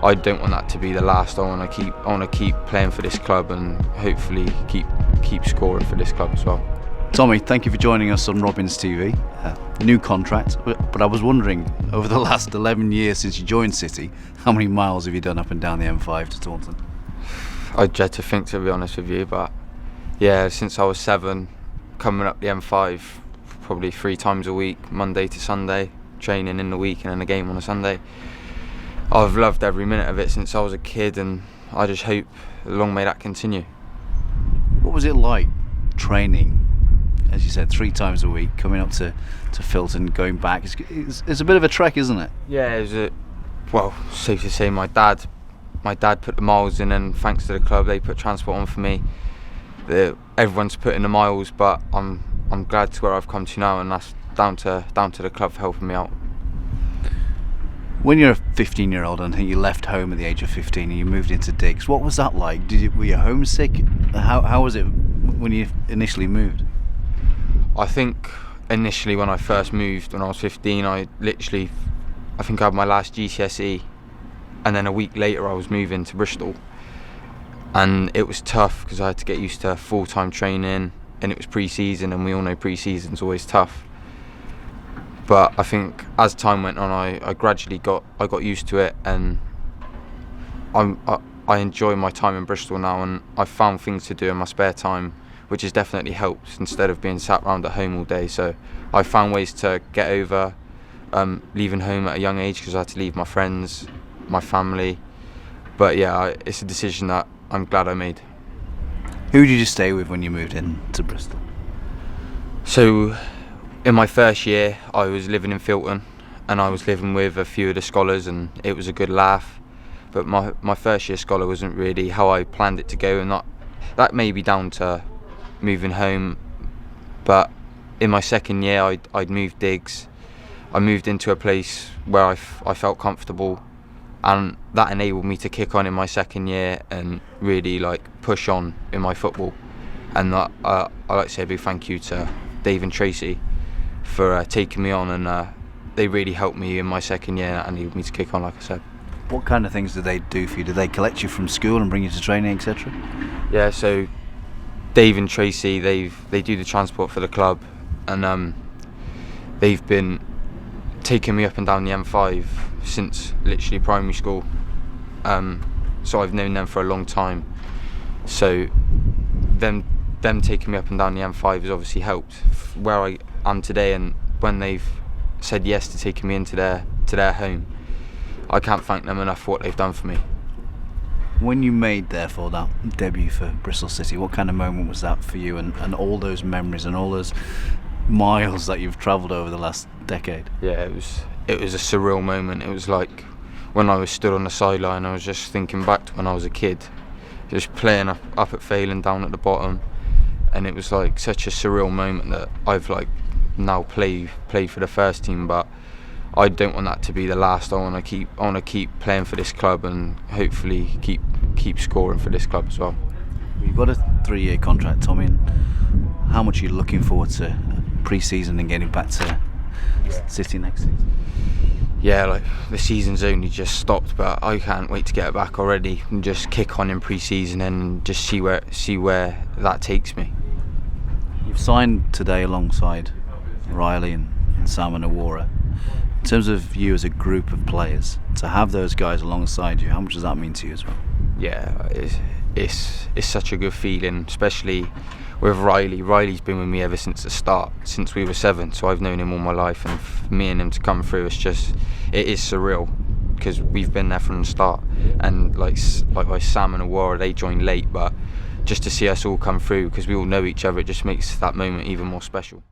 I don't want that to be the last. I want to keep playing for this club and hopefully keep scoring for this club as well. Tommy, thank you for joining us on Robins TV. New contract, but I was wondering, over the last 11 years since you joined City, how many miles have you done up and down the M5 to Taunton? I dread to think, to be honest with you, but yeah, since I was 7, coming up the M5 probably 3 times a week, Monday to Sunday, training in the week and then a game on a Sunday. I've loved every minute of it since I was a kid, and I just hope long may that continue. What was it like training, as you said, 3 times a week, coming up to Filton, going back? It's a bit of a trek, isn't it? Yeah, it was safe to say my dad put the miles in, and thanks to the club they put transport on for me. Everyone's putting the miles, but I'm glad to where I've come to now, and that's down to the club for helping me out. When you're a 15-year-old, and I think you left home at the age of 15 and you moved into digs, what was that like? Were you homesick? How was it when you initially moved? I think initially when I first moved, when I was 15, I think I had my last GCSE, and then a week later I was moving to Bristol, and it was tough because I had to get used to full-time training, and it was pre-season, and we all know pre-season's always tough. But I think as time went on, I gradually got used to it, and I enjoy my time in Bristol now, and I've found things to do in my spare time, which has definitely helped instead of being sat around at home all day. So I found ways to get over leaving home at a young age, because I had to leave my friends, my family. But yeah, it's a decision that I'm glad I made. Who did you stay with when you moved in to Bristol? So in my first year I was living in Filton, and I was living with a few of the scholars, and it was a good laugh. But my first year scholar wasn't really how I planned it to go, and that may be down to moving home. But in my second year I'd moved digs. I moved into a place where I felt comfortable, and that enabled me to kick on in my second year and really push on in my football. And I like to say a big thank you to Dave and Tracy for taking me on, and they really helped me in my second year and enabled me to kick on, like I said. What kind of things do they do for you? Do they collect you from school and bring you to training, etc.? Yeah, so Dave and Tracy, they do the transport for the club, and they've been taking me up and down the M5 since literally primary school. So I've known them for a long time. So them taking me up and down the M5 has obviously helped where I am today, and when they've said yes to taking me into their home, I can't thank them enough for what they've done for me. When you made, therefore, that debut for Bristol City, what kind of moment was that for you, and all those memories and all those miles that you've travelled over the last decade? Yeah, it was a surreal moment. It was like when I was stood on the sideline, I was just thinking back to when I was a kid, just playing up at Phelan, down at the bottom, and it was like such a surreal moment that I've now played for the first team. But I don't want that to be the last. I want to keep playing for this club and hopefully keep scoring for this club as well. You've got a 3-year contract, Tommy. How much are you looking forward to pre-season and getting back to City next season? Yeah, the season's only just stopped, but I can't wait to get back already and just kick on in pre-season and just see where that takes me. You've signed today alongside Riley and Sam and Awara. In terms of you as a group of players, to have those guys alongside you, how much does that mean to you as well? Yeah, it's such a good feeling, especially with Riley. Riley's been with me ever since the start, since we were 7, so I've known him all my life, and for me and him to come through, it is surreal, because we've been there from the start. And like Sam and Awara, they joined late, but just to see us all come through, because we all know each other, it just makes that moment even more special.